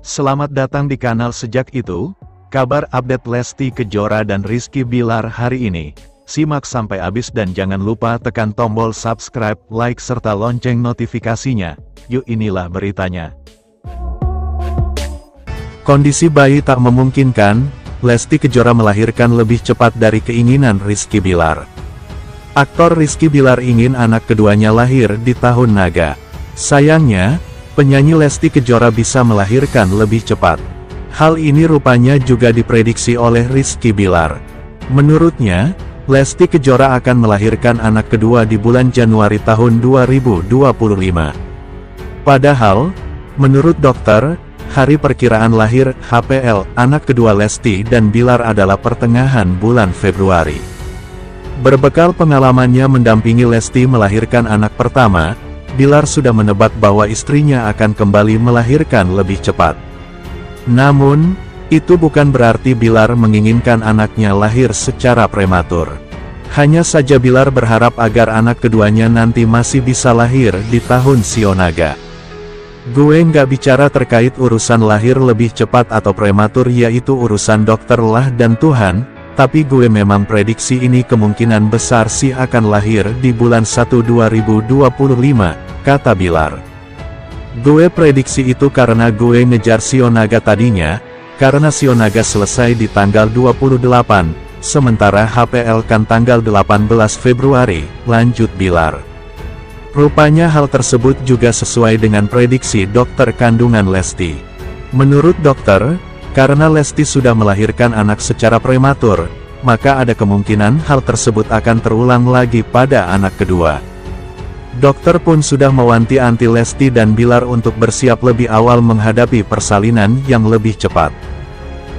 Selamat datang di kanal Sejak Itu, kabar update Lesti Kejora dan Rizky Bilar hari ini. Simak sampai habis dan jangan lupa tekan tombol subscribe, like serta lonceng notifikasinya. Yuk inilah beritanya. Kondisi bayi tak memungkinkan, Lesti Kejora melahirkan lebih cepat dari keinginan Rizky Bilar. Aktor Rizky Bilar ingin anak keduanya lahir di tahun naga. Sayangnya, penyanyi Lesti Kejora bisa melahirkan lebih cepat. Hal ini rupanya juga diprediksi oleh Rizky Bilar. Menurutnya, Lesti Kejora akan melahirkan anak kedua di bulan Januari tahun 2025. Padahal, menurut dokter, hari perkiraan lahir HPL anak kedua Lesti dan Bilar adalah pertengahan bulan Februari. Berbekal pengalamannya mendampingi Lesti melahirkan anak pertama, Bilar sudah menebak bahwa istrinya akan kembali melahirkan lebih cepat. Namun, itu bukan berarti Bilar menginginkan anaknya lahir secara prematur. Hanya saja Bilar berharap agar anak keduanya nanti masih bisa lahir di tahun Sio Naga. Gue nggak bicara terkait urusan lahir lebih cepat atau prematur, yaitu urusan dokter lah dan Tuhan, tapi gue memang prediksi ini kemungkinan besar sih akan lahir di bulan 1 2025. Kata Bilar. Gue prediksi itu karena gue ngejar Sio Naga tadinya, karena Sio Naga selesai di tanggal 28, sementara HPL kan tanggal 18 Februari, lanjut Bilar. Rupanya hal tersebut juga sesuai dengan prediksi dokter kandungan Lesti. Menurut dokter, karena Lesti sudah melahirkan anak secara prematur, maka ada kemungkinan hal tersebut akan terulang lagi pada anak kedua. Dokter pun sudah mewanti-wanti Lesti dan Bilar untuk bersiap lebih awal menghadapi persalinan yang lebih cepat.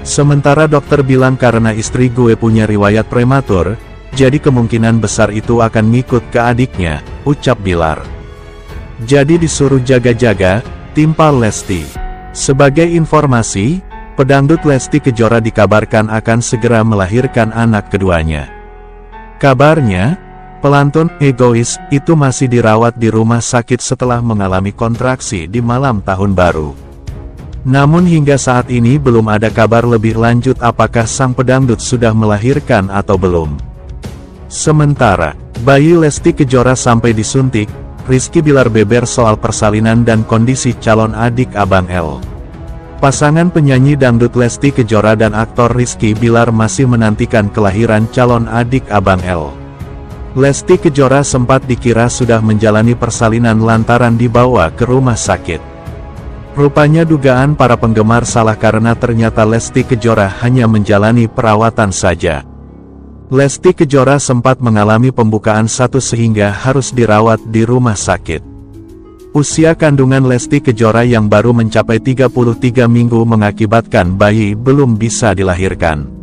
Sementara dokter bilang karena istri gue punya riwayat prematur, jadi kemungkinan besar itu akan ngikut ke adiknya, ucap Bilar. Jadi disuruh jaga-jaga, timpal Lesti. Sebagai informasi, pedangdut Lesti Kejora dikabarkan akan segera melahirkan anak keduanya. Kabarnya, pelantun egois itu masih dirawat di rumah sakit setelah mengalami kontraksi di malam tahun baru. Namun hingga saat ini belum ada kabar lebih lanjut apakah sang pedangdut sudah melahirkan atau belum. Sementara, bayi Lesti Kejora sampai disuntik, Rizky Bilar beber soal persalinan dan kondisi calon adik Abang L. Pasangan penyanyi dangdut Lesti Kejora dan aktor Rizky Bilar masih menantikan kelahiran calon adik Abang L. Lesti Kejora sempat dikira sudah menjalani persalinan lantaran dibawa ke rumah sakit. Rupanya dugaan para penggemar salah karena ternyata Lesti Kejora hanya menjalani perawatan saja. Lesti Kejora sempat mengalami pembukaan satu sehingga harus dirawat di rumah sakit. Usia kandungan Lesti Kejora yang baru mencapai 33 minggu mengakibatkan bayi belum bisa dilahirkan.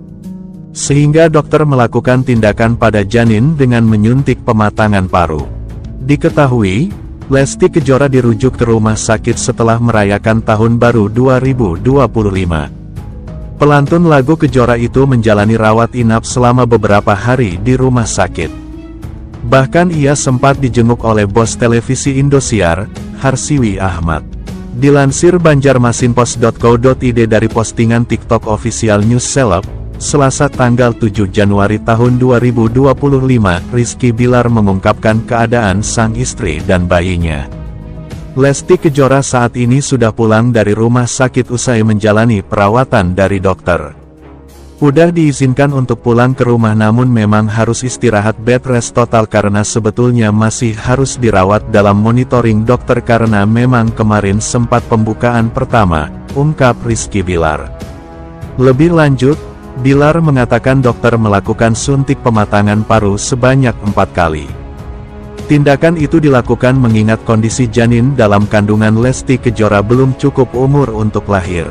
Sehingga dokter melakukan tindakan pada janin dengan menyuntik pematangan paru. Diketahui, Lesti Kejora dirujuk ke rumah sakit setelah merayakan tahun baru 2025. Pelantun lagu Kejora itu menjalani rawat inap selama beberapa hari di rumah sakit. Bahkan ia sempat dijenguk oleh bos televisi Indosiar, Harsiwi Ahmad. Dilansir banjarmasinpost.co.id dari postingan TikTok official News Celeb, Selasa tanggal 7 Januari tahun 2025, Rizky Bilar mengungkapkan keadaan sang istri dan bayinya. Lesti Kejora saat ini sudah pulang dari rumah sakit usai menjalani perawatan dari dokter. Udah diizinkan untuk pulang ke rumah namun memang harus istirahat bed rest total karena sebetulnya masih harus dirawat dalam monitoring dokter karena memang kemarin sempat pembukaan pertama, ungkap Rizky Bilar. Lebih lanjut, Bilar mengatakan dokter melakukan suntik pematangan paru sebanyak 4 kali. Tindakan itu dilakukan mengingat kondisi janin dalam kandungan Lesti Kejora belum cukup umur untuk lahir.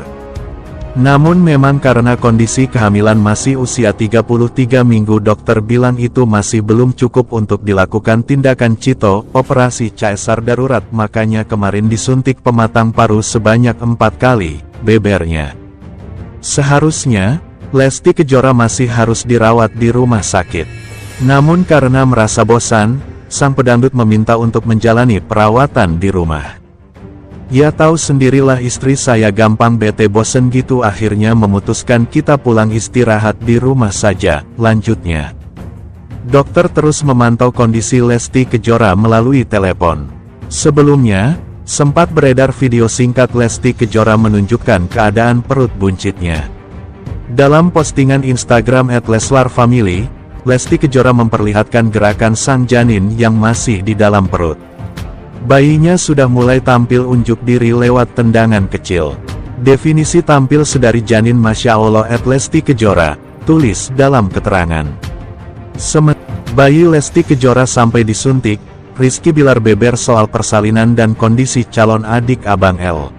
Namun memang karena kondisi kehamilan masih usia 33 minggu dokter bilang itu masih belum cukup untuk dilakukan tindakan cito, operasi caesar darurat, makanya kemarin disuntik pematang paru sebanyak 4 kali, bebernya. Seharusnya, Lesti Kejora masih harus dirawat di rumah sakit. Namun karena merasa bosan, sang pedangdut meminta untuk menjalani perawatan di rumah. Ya tahu sendirilah istri saya gampang bete bosen gitu, akhirnya memutuskan kita pulang istirahat di rumah saja, lanjutnya. Dokter terus memantau kondisi Lesti Kejora melalui telepon. Sebelumnya, sempat beredar video singkat Lesti Kejora menunjukkan keadaan perut buncitnya. Dalam postingan Instagram @leslarfamily, Lesti Kejora memperlihatkan gerakan sang janin yang masih di dalam perut. Bayinya sudah mulai tampil unjuk diri lewat tendangan kecil. Definisi tampil sedari janin Masya Allah @Lesti Kejora, tulis dalam keterangan. Bayi Lesti Kejora sampai disuntik, Rizky Bilar beber soal persalinan dan kondisi calon adik Abang L.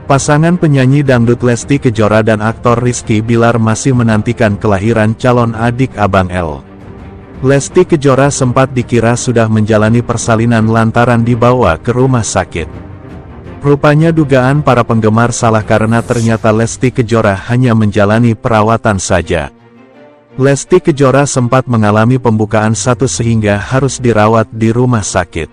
Pasangan penyanyi dangdut Lesti Kejora dan aktor Rizky Bilar masih menantikan kelahiran calon adik Abang L. Lesti Kejora sempat dikira sudah menjalani persalinan lantaran dibawa ke rumah sakit. Rupanya dugaan para penggemar salah karena ternyata Lesti Kejora hanya menjalani perawatan saja. Lesti Kejora sempat mengalami pembukaan status sehingga harus dirawat di rumah sakit.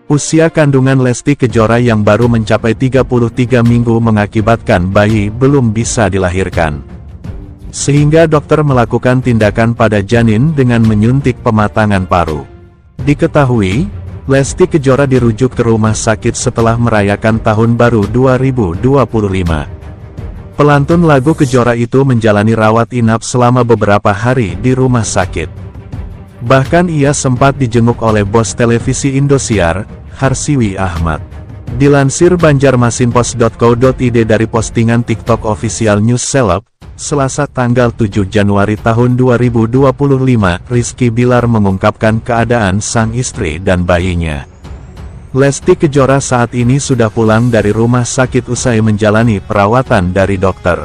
Usia kandungan Lesti Kejora yang baru mencapai 33 minggu mengakibatkan bayi belum bisa dilahirkan. Sehingga dokter melakukan tindakan pada janin dengan menyuntik pematangan paru. Diketahui, Lesti Kejora dirujuk ke rumah sakit setelah merayakan Tahun Baru 2025. Pelantun lagu Kejora itu menjalani rawat inap selama beberapa hari di rumah sakit. Bahkan ia sempat dijenguk oleh bos televisi Indosiar, Harsiwi Ahmad. Dilansir banjarmasinpost.co.id dari postingan TikTok Official News Seleb, Selasa tanggal 7 Januari tahun 2025, Rizky Bilar mengungkapkan keadaan sang istri dan bayinya. Lesti Kejora saat ini sudah pulang dari rumah sakit usai menjalani perawatan dari dokter.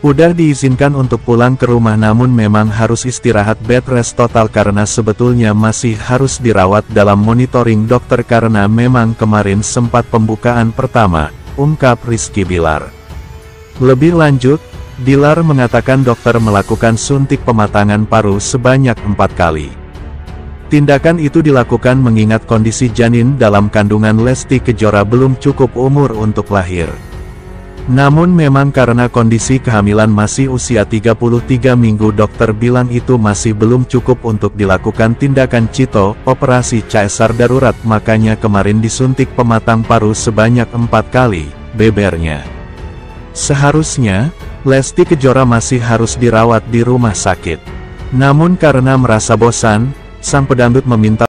Udah diizinkan untuk pulang ke rumah namun memang harus istirahat bed rest total karena sebetulnya masih harus dirawat dalam monitoring dokter karena memang kemarin sempat pembukaan pertama, ungkap Rizky Bilar. Lebih lanjut, Bilar mengatakan dokter melakukan suntik pematangan paru sebanyak 4 kali. Tindakan itu dilakukan mengingat kondisi janin dalam kandungan Lesti Kejora belum cukup umur untuk lahir. Namun memang karena kondisi kehamilan masih usia 33 minggu dokter bilang itu masih belum cukup untuk dilakukan tindakan cito, operasi caesar darurat makanya kemarin disuntik pematang paru sebanyak 4 kali, bebernya. Seharusnya, Lesti Kejora masih harus dirawat di rumah sakit. Namun karena merasa bosan, sang pedangdut meminta